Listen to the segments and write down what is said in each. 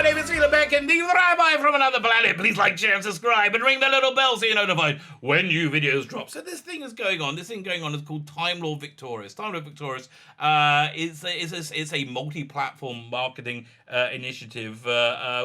name is Sheila Beck, and the Rabbi from another planet. Please like, share, and subscribe, and ring the little bell so you're notified when new videos drop. So this thing is going on. This thing going on is called Time Lord Victorious. Time Lord Victorious is a multi-platform marketing initiative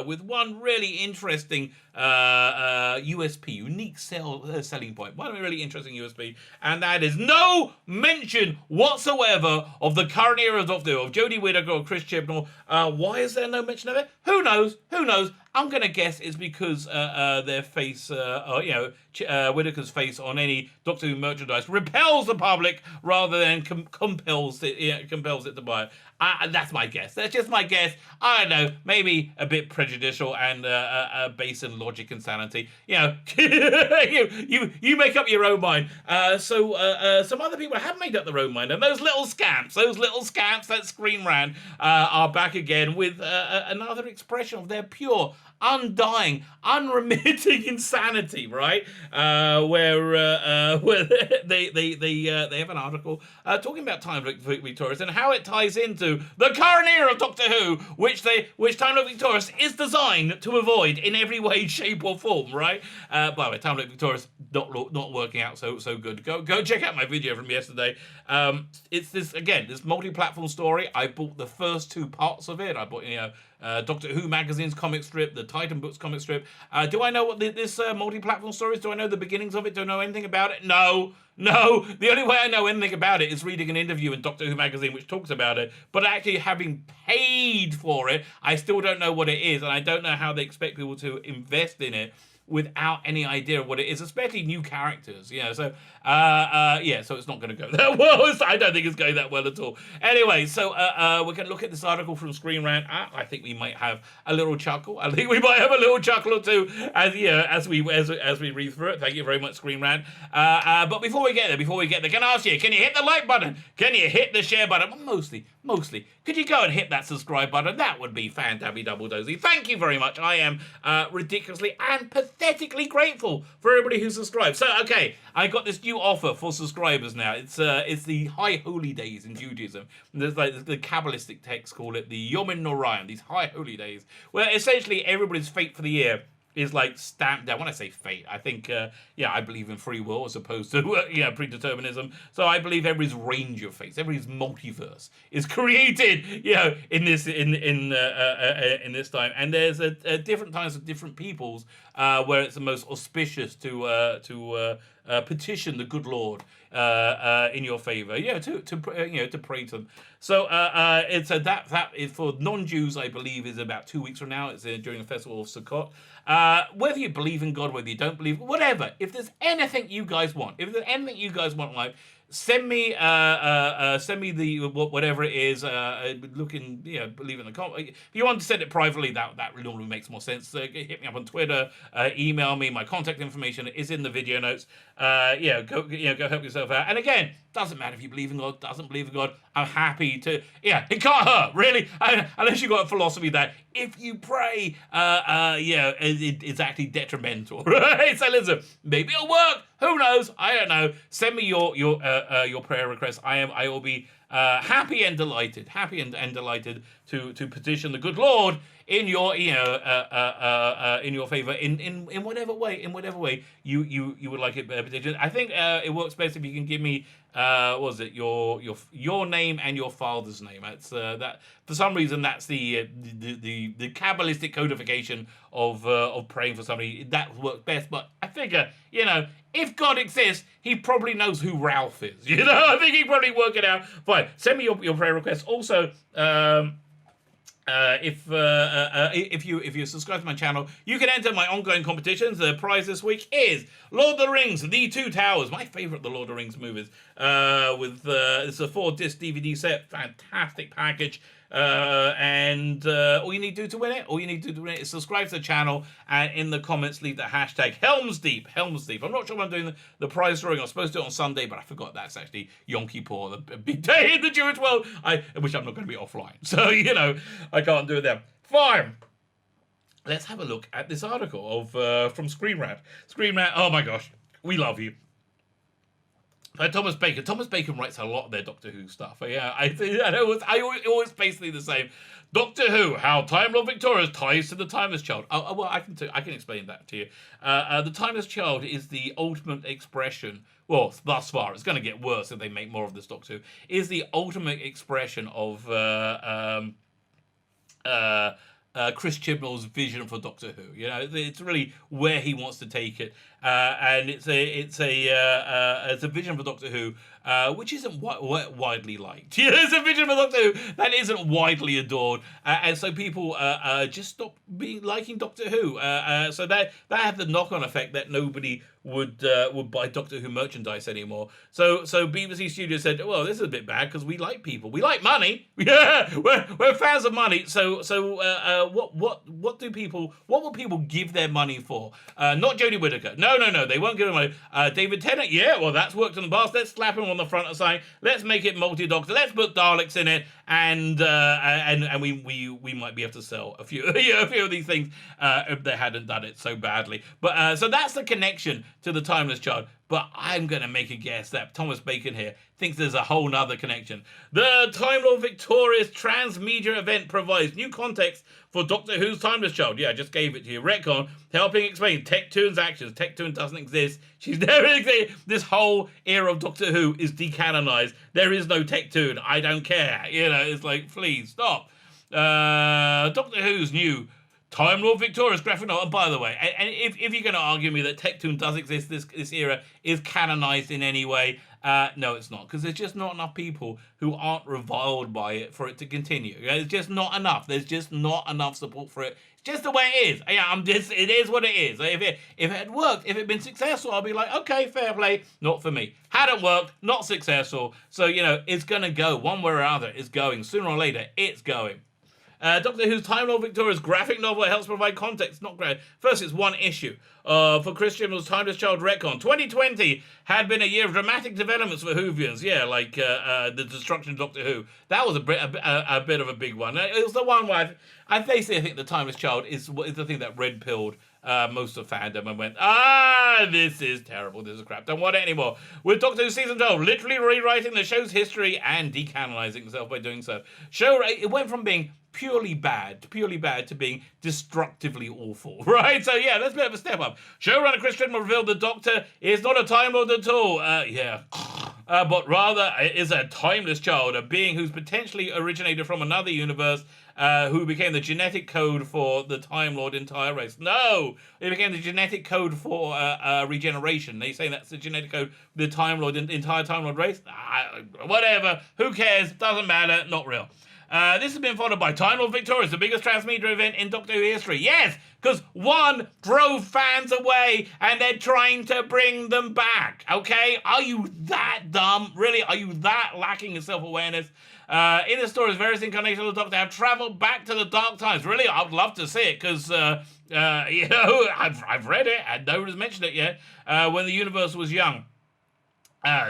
with one really interesting USP, unique selling point. One really interesting USP, and that is no mention whatsoever of the current era of Doctor Who, of Jodie Whittaker or Chris Chibnall. Why is there no mention of it? Who knows? Who knows? I'm going to guess it's because their face, Whittaker's face on any Doctor Who merchandise repels the public rather than compels it to buy it. That's my guess. That's just my guess. I don't know. Maybe a bit prejudicial and based in logic and sanity. You know, you make up your own mind. So some other people have made up their own mind, and those little scamps that Screen Rant are back again with another expression of their pure, undying, unremitting insanity, right? Where they have an article talking about Time Lord Victorious and how it ties into the current era of Doctor Who, which Time Lord Victorious is designed to avoid in every way, shape, or form, right? By the way, Time Lord Victorious not working out so good. Go check out my video from yesterday. It's this multi-platform story. I bought the first two parts of it. I bought Doctor Who magazine's comic strip, the Titan Books comic strip. Do I know what this multi-platform story is? Do I know the beginnings of it? Do I know anything about it? No. The only way I know anything about it is reading an interview in Doctor Who magazine which talks about it. But actually having paid for it, I still don't know what it is, and I don't know how they expect people to invest in it without any idea of what it is, especially new characters, so so it's not going to go that well. I don't think it's going that well at all. Anyway, so we're going to look at this article from Screen Rant. I think we might have a little chuckle. I think we might have a little chuckle or two as we read through it. Thank you very much, Screen Rant. But before we get there, can I ask you, can you hit the like button? Can you hit the share button? Mostly. Could you go and hit that subscribe button? That would be fan-dabby-double-dozy. Thank you very much. I am ridiculously and pathetically grateful for everybody who subscribed. So, okay, I got this new offer for subscribers now. It's the High Holy Days in Judaism. There's like the Kabbalistic texts call it the Yom Noraim, these High Holy Days, where essentially everybody's fate for the year is like stamped down. When I say fate, I think, I believe in free will as opposed to, predeterminism. So I believe everybody's range of fates, everybody's multiverse is created, in this time. And there's different times of different peoples where it's the most auspicious to petition the good Lord in your favor, to pray to them. So it's that is for non-Jews, I believe, is about 2 weeks from now. It's during the festival of Sukkot. Whether you believe in God, whether you don't believe, whatever. If there's anything you guys want, in life, send me the whatever it is. Leave it in the comment. If you want to send it privately, that normally makes more sense. Hit me up on Twitter, email me. My contact information is in the video notes. Go help yourself out. And again, doesn't matter if you believe in God, doesn't believe in God. I'm happy to. It can't hurt really, unless you've got a philosophy that if you pray, it's actually detrimental, right? So listen, maybe it'll work. Who knows? I don't know. Send me your prayer requests. I will be happy and delighted to petition the good Lord in your in your favor in whatever way you would like it petitioned. I think it works best if you can give me your name and your father's name. That's that for some reason that's the Kabbalistic codification of praying for somebody. That works best. But I figure if God exists, he probably knows who Ralph is. I think he probably work it out. Fine. Send me your prayer requests. Also, if you subscribe to my channel, you can enter my ongoing competitions. The prize this week is Lord of the Rings: The Two Towers, my favorite, the Lord of the Rings movies. It's a 4-disc DVD set, fantastic package. And all you need to do to win it, is subscribe to the channel and in the comments leave the hashtag Helmsdeep. I'm not sure when I'm doing the prize drawing. I was supposed to do it on Sunday, but I forgot that's actually Yom Kippur, the big day in the Jewish world. Which I'm not going to be offline, so I can't do it then. Fine. Let's have a look at this article from Screen Rant. Oh my gosh, we love you. Thomas Bacon. Thomas Bacon writes a lot of their Doctor Who stuff. Yeah, I always basically the same. Doctor Who, how Time Lord Victorious ties to the Timeless Child. Well, I can explain that to you. The Timeless Child is the ultimate expression. Well, thus far, it's going to get worse if they make more of this Doctor Who. Is the ultimate expression of Chris Chibnall's vision for Doctor Who. You know, it's really where he wants to take it, and it's a vision for Doctor Who which isn't widely liked. You know, it's a vision for Doctor Who that isn't widely adored, and so people just stop liking Doctor Who. So that had the knock-on effect that nobody would buy Doctor Who merchandise anymore. So BBC Studios said, well, this is a bit bad because we like people, we like money. Yeah, we're fans of money. So what will people give their money for? Not Jodie Whittaker. No, they won't give them money. David Tennant, yeah, well, that's worked in the past. Let's slap him on the front of saying, let's make it multi-Doctor. Let's put Daleks in it, and we might be able to sell a few of these things if they hadn't done it so badly. But so that's the connection to the Timeless Child. But I'm going to make a guess that Thomas Bacon here thinks there's a whole nother connection. The Time Lord Victorious transmedia event provides new context for Doctor Who's Timeless Child. Yeah, I just gave it to you. Retcon, helping explain Tectoon's actions. Tectoon doesn't exist. She's never existed. This whole era of Doctor Who is decanonized. There is no Tectoon. I don't care. You know, it's like, please, stop. Doctor Who's new Time Lord Victorious graphic novel. And by the way, and if you're going to argue me that Tectoon does exist, this era is canonized in any way, no, it's not, because there's just not enough people who aren't reviled by it for it to continue. There's just not enough. There's just not enough support for it. It's just the way it is. Yeah, it is what it is. If it had worked, if it had been successful, I'll be like, okay, fair play. Not for me. Hadn't worked, not successful. So, you know, it's going to go one way or another. It's going. Sooner or later, it's going. Doctor Who's Time Lord Victorious graphic novel helps provide context, not great. First, it's one issue. For Chris Chibnall's Timeless Child retcon. 2020 had been a year of dramatic developments for Whovians. Yeah, like the destruction of Doctor Who. That was a bit of a big one. It was the one where I basically think the Timeless Child is the thing that red-pilled most of fandom and went, this is terrible, this is crap, don't want it anymore. With Doctor Who Season 12 literally rewriting the show's history and decanonizing itself by doing so. It went from being purely bad to being destructively awful, right? So yeah, that's a bit of a step up. Showrunner Chris Chibnall revealed the Doctor is not a Time Lord at all. But rather is a timeless child, a being who's potentially originated from another universe, who became the genetic code for the Time Lord entire race. No, it became the genetic code for regeneration. They say that's the genetic code for the Time Lord entire Time Lord race. Whatever, who cares? Doesn't matter. Not real. This has been followed by Time Lord Victorious, the biggest transmedia event in Doctor Who history. Yes, because one drove fans away and they're trying to bring them back. Okay? Are you that dumb? Really? Are you that lacking in self-awareness? In the stories, various incarnations of the Doctor have travelled back to the dark times. Really? I would love to see it because, I've read it and no one has mentioned it yet. When the universe was young.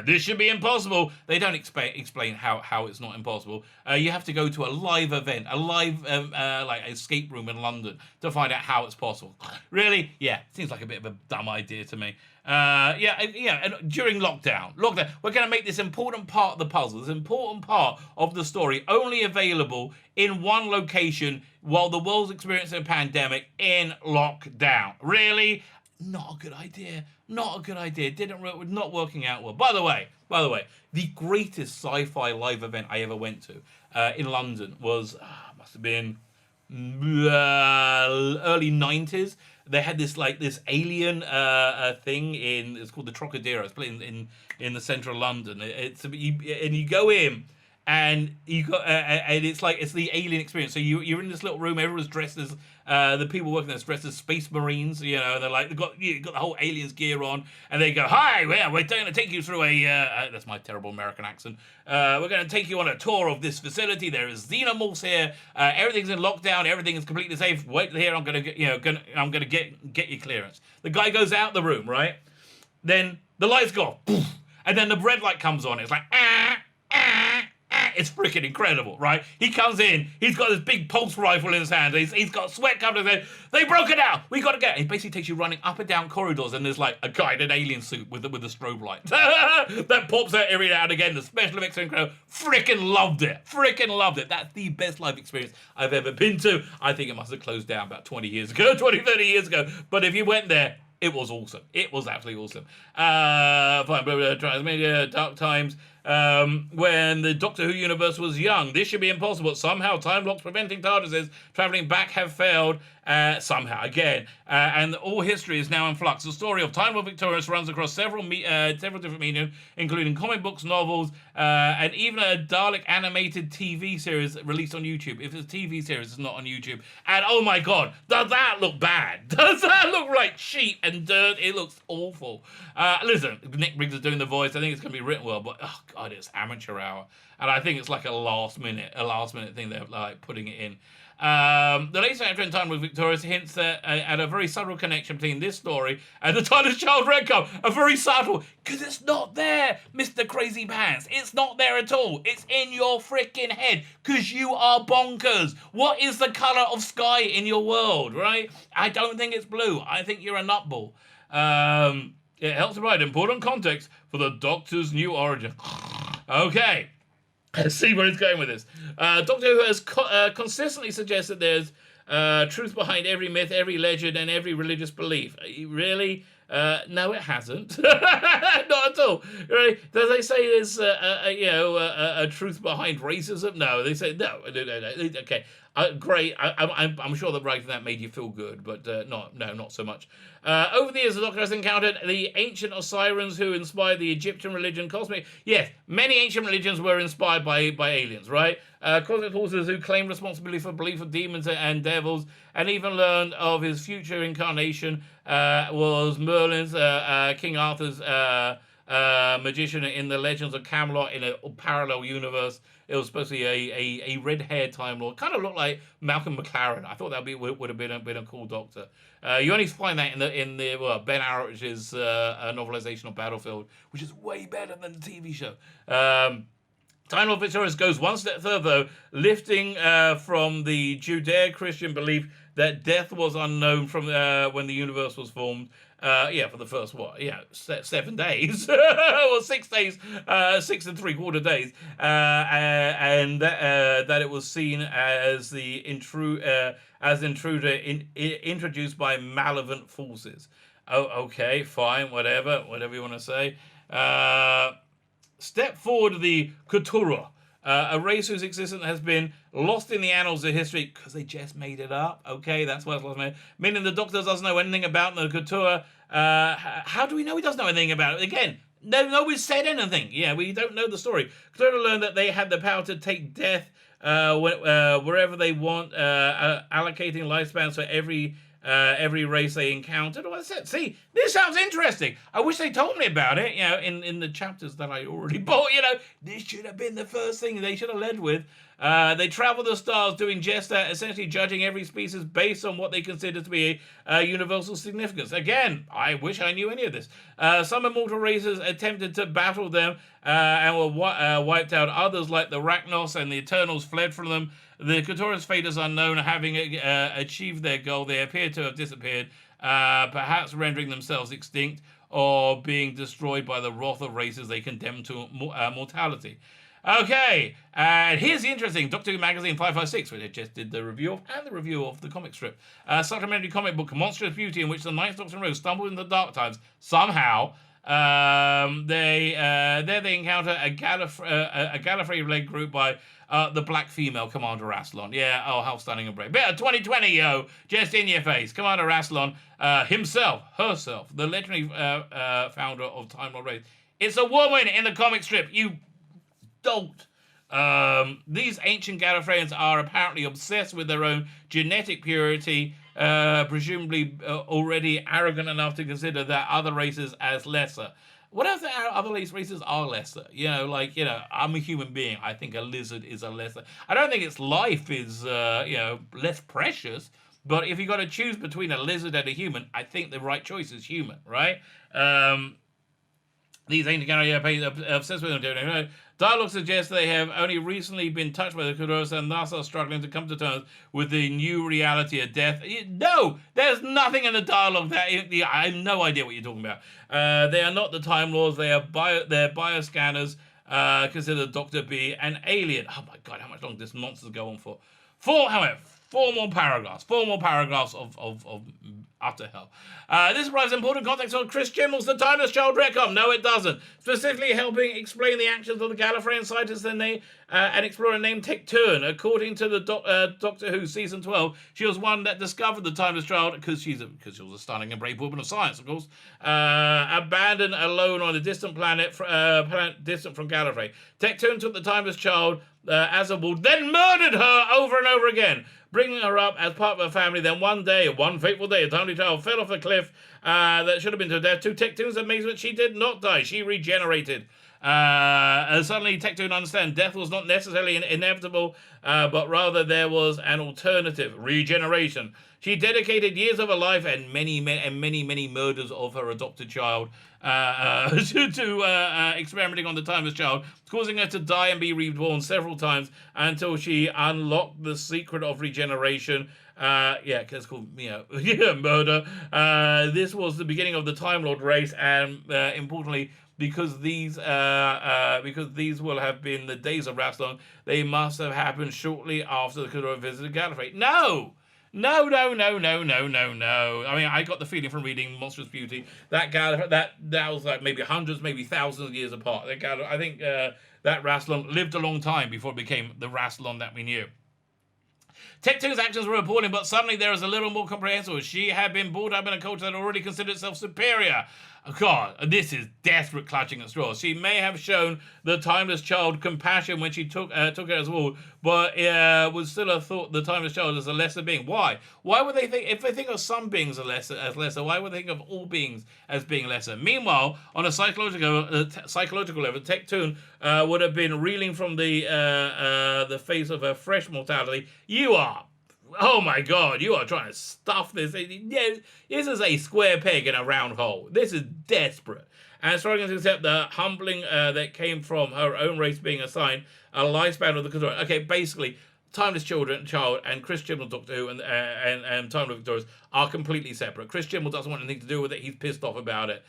This should be impossible. They don't explain how it's not impossible. You have to go to a live event, a live like escape room in London to find out how it's possible. Really? Yeah, seems like a bit of a dumb idea to me. And during lockdown, we're going to make this important part of the puzzle, this important part of the story, only available in one location while the world's experiencing a pandemic in lockdown. Really? Not a good idea. Not a good idea. Not working out well. By the way, the greatest sci-fi live event I ever went to in London was must have been early 90s. They had this alien thing it's called the Trocadero. It's played in the centre of London. You go in. And it's the alien experience. So you're in this little room. Everyone's dressed as the people working there dressed as space marines. You know, they've got the whole aliens gear on, and they go, "Hi, we're going to take you through that's my terrible American accent. We're going to take you on a tour of this facility. There is xenomorphs here. Everything's in lockdown. Everything is completely safe. Wait here. I'm going to get your clearance." The guy goes out the room, right? Then the lights go off, poof, and then the red light comes on. It's like That is freaking incredible, right? He comes in, he's got this big pulse rifle in his hand, he's got sweat coming to his head. They broke it out. We got to get. He basically takes you running up and down corridors, and there's like a guy in an alien suit with a strobe light that pops out every now and again. The special effects are incredible. Freaking loved it. Freaking loved it. That's the best live experience I've ever been to. I think it must have closed down about 20 years ago, 30 years ago. But if you went there, it was awesome. It was absolutely awesome. Fine, Transmedia, Dark Times. When the Doctor Who universe was young, this should be impossible. Somehow, time locks preventing TARDISes traveling back have failed. Somehow, again. And all history is now in flux. The story of Time Lord Victorious runs across several different mediums, including comic books, novels, and even a Dalek animated TV series released on YouTube. If it's a TV series, it's not on YouTube. And oh my god, does that look bad? Does that look like sheep and dirt? It looks awful. Listen, Nick Briggs is doing the voice. I think it's going to be written well, but oh god, it's amateur hour. And I think it's like a last minute thing they're like putting it in. The latest chapter in Time with Victorious hints at a very subtle connection between this story and the TARDIS Child Redcom. A very subtle, because it's not there, Mr. Crazy Pants. It's not there at all. It's in your freaking head, because you are bonkers. What is the colour of sky in your world, right? I don't think it's blue. I think you're a nutball. It helps provide important context for the Doctor's new origin. Okay. Let's see where he's going with this. Doctor Who has consistently suggested there's truth behind every myth, every legend, and every religious belief. Really? No, it hasn't. Not at all. Really? Do they say there's a truth behind racism? No, they say no. Okay. Great. I'm sure the writing that made you feel good, but not so much. Over the years, the Doctor has encountered the ancient Osirians who inspired the Egyptian religion, cosmic. Yes, many ancient religions were inspired by aliens, right? Cosmic forces who claimed responsibility for belief of demons and devils, and even learned of his future incarnation was Merlin's, King Arthur's magician in the Legends of Camelot in a parallel universe. It was supposed to be a red-haired Time Lord. Kind of looked like Malcolm McLaren. I thought that would have been a cool Doctor. You only find that in the Ben Arrowich's novelization of Battlefield, which is way better than the TV show. Time Lord Victorious goes one step further, though, lifting from the Judeo-Christian belief that death was unknown from when the universe was formed. For the first 7 days or 6 days, 6 3/4 days, and that it was seen as the intruder introduced by malevolent forces. Oh, okay, fine, whatever you want to say. Step forward to the Keturah. A race whose existence has been lost in the annals of history because they just made it up. Okay, that's why it's lost. Meaning the Doctor doesn't know anything about the Keturah. How do we know he doesn't know anything about it? Again, nobody said anything. Yeah, we don't know the story. Keturah learned that they had the power to take death wherever they want, allocating lifespans for every race they encountered. Well, that's it. See, this sounds interesting. I wish they told me about it, in the chapters that I already bought. This should have been the first thing they should have led with. They travel the stars doing just that, essentially judging every species based on what they consider to be universal significance. Again, I wish I knew any of this. Some immortal races attempted to battle them and were wiped out. Others, like the Rachnos and the Eternals, fled from them. The Keturah's fate is unknown. Having achieved their goal, they appear to have disappeared, perhaps rendering themselves extinct or being destroyed by the wrath of races they condemn to mortality. Okay, and here's the interesting Doctor Who Magazine 556, which I just did the review of, and the review of the comic strip. Supplementary comic book, Monstrous Beauty, in which the Ninth Doctor and Rose stumble into the Dark Times. Somehow, they encounter a Gallifrey-led group by the black female Commander Rassilon. Yeah, oh, how stunning and brave. Bit of 2020, yo, just in your face. Commander Rassilon, herself, the legendary founder of Time Lord Race. It's a woman in the comic strip, you dolt. These ancient Gallifreyans are apparently obsessed with their own genetic purity, presumably already arrogant enough to consider their other races as lesser. What if other races are lesser? I'm a human being. I think a lizard is a lesser. I don't think its life is, less precious. But if you got to choose between a lizard and a human, I think the right choice is human, right? These ancient Gallifreyans are obsessed with them. Dialogue suggests they have only recently been touched by the Kuros and thus are struggling to come to terms with the new reality of death. No, there's nothing in the dialogue that I have no idea what you're talking about. They are not the Time Lords. They're bioscanners. Consider Dr. B an alien. Oh my God, how much longer does this nonsense go on for? Four more paragraphs of utter hell. This provides important context on Chris Chibnall's The Timeless Child retcon. No, it doesn't. Specifically helping explain the actions of the Gallifreyan scientist and explorer named Tecteun. According to the Doctor Who season 12, she was one that discovered the Timeless Child because she was a stunning and brave woman of science, of course. Abandoned alone on a distant planet distant from Gallifrey. Tecteun took the Timeless Child as a wool, then murdered her over and over again, bringing her up as part of her family. Then one fateful day, a tiny child fell off a cliff that should have been to her death. To Tecteun's amazement, she did not die. She regenerated. Suddenly, Tecteun understands death was not necessarily inevitable, but rather there was an alternative, regeneration. She dedicated years of her life and many murders of her adopted child to experimenting on the Timeless Child, causing her to die and be reborn several times until she unlocked the secret of regeneration. Because it's called, murder. This was the beginning of the Time Lord race, and importantly, because these will have been the days of Rassilon, they must have happened shortly after the Kudra visited Gallifrey. No! I mean, I got the feeling from reading Monstrous Beauty that was like maybe hundreds, maybe thousands of years apart. I think that Rassilon lived a long time before it became the Rassilon that we knew. Tecteun's actions were appalling, but suddenly there is a little more comprehensible. She had been brought up in a culture that already considered itself superior. God, this is desperate clutching at straws. She may have shown the Timeless Child compassion when she took her as a wool, but would still have thought the Timeless Child as a lesser being. Why? Why would they think, if they think of some beings as lesser, why would they think of all beings as being lesser? Meanwhile, on a psychological level, Tecteun would have been reeling from the face of her fresh mortality. Oh my God, you are trying to stuff this. This is a square peg in a round hole. This is desperate. And struggling to accept the humbling that came from her own race being assigned a lifespan of the Kudra. Okay, basically, Timeless Child and Chris Chibnall, Doctor Who, and Time Lord Victorious are completely separate. Chris Chibnall doesn't want anything to do with it. He's pissed off about it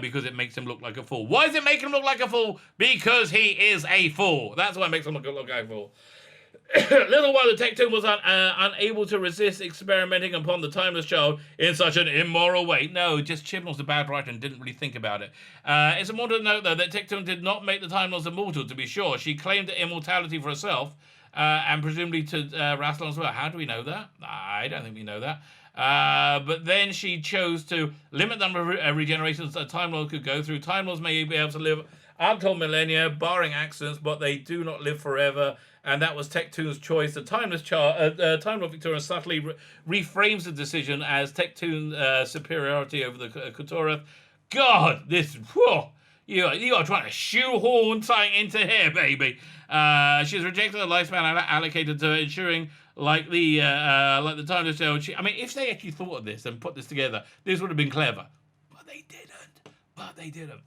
because it makes him look like a fool. Why does it make him look like a fool? Because he is a fool. That's why it makes him look like a fool. Little while the Tecteun was unable to resist experimenting upon the Timeless Child in such an immoral way. No, just Chibnall's a bad writer and didn't really think about it. It's important to note, though, that Tecteun did not make the Time Lords immortal, to be sure. She claimed immortality for herself, and presumably to Rassilon as well. How do we know that? I don't think we know that. But then she chose to limit the number of regenerations a Time Lord could go through. Time Lords may be able to live untold millennia, barring accidents, but they do not live forever. And that was Tecteun's choice. The Timeless Child, Time Lord Victorious subtly reframes the decision as Tecteun's superiority over the Kutoreth. God, you are trying to shoehorn something into here, baby. She's rejected the lifespan allocated to her, ensuring like the Timeless Child. If they actually thought of this and put this together, this would have been clever. But they didn't.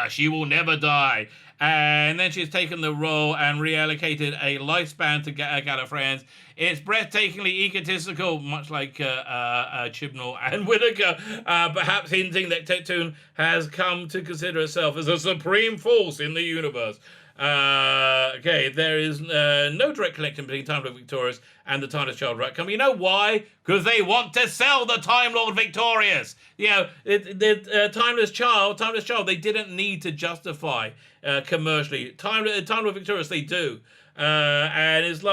She will never die. And then she's taken the role and reallocated a lifespan to Gallifreyans. It's breathtakingly egotistical, much like Chibnall and Whittaker, perhaps hinting that Tecteun has come to consider herself as a supreme force in the universe. There is no direct connection between Time Lord Victorious and the Timeless Child retcon. You know why? Because they want to sell the Time Lord Victorious. The Timeless Child, they didn't need to justify commercially. Time Lord Victorious, they do. And it's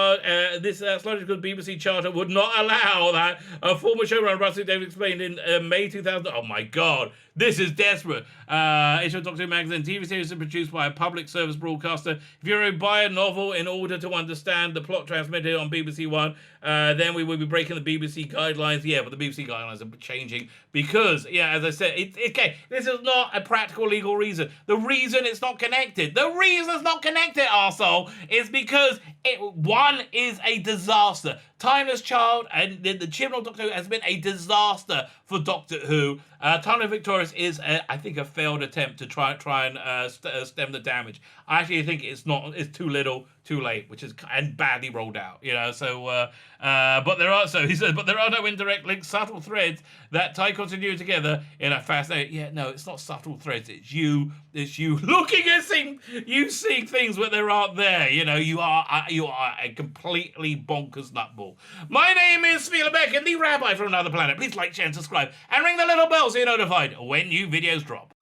this largely because BBC Charter would not allow that. A former showrunner, Russell David, explained in May 2000. Oh my God, this is desperate. Issue of Doctor Who magazine. TV series is produced by a public service broadcaster. If you buy a novel in order to understand the plot transmitted on BBC One, then we will be breaking the BBC guidelines. Yeah, but the BBC guidelines are changing because, as I said, this is not a practical legal reason. The reason it's not connected, arsehole, is because one is a disaster. Timeless Child and the Chibnall Doctor Who has been a disaster for Doctor Who. Time Lord Victorious Victorious is, I think, a failed attempt to try and stem the damage. I actually think it's too little, too late, which is and badly rolled out. So but there are he says, but there are no indirect links, subtle threads that tie continuity together in a fascinating. Yeah, no, it's not subtle threads. It's you looking at things, you seeing things where there aren't there. You are a completely bonkers nutball. My name is Spielberg, and the Rabbi from another planet. Please like, share, and subscribe, and ring the little bell so you're notified when new videos drop.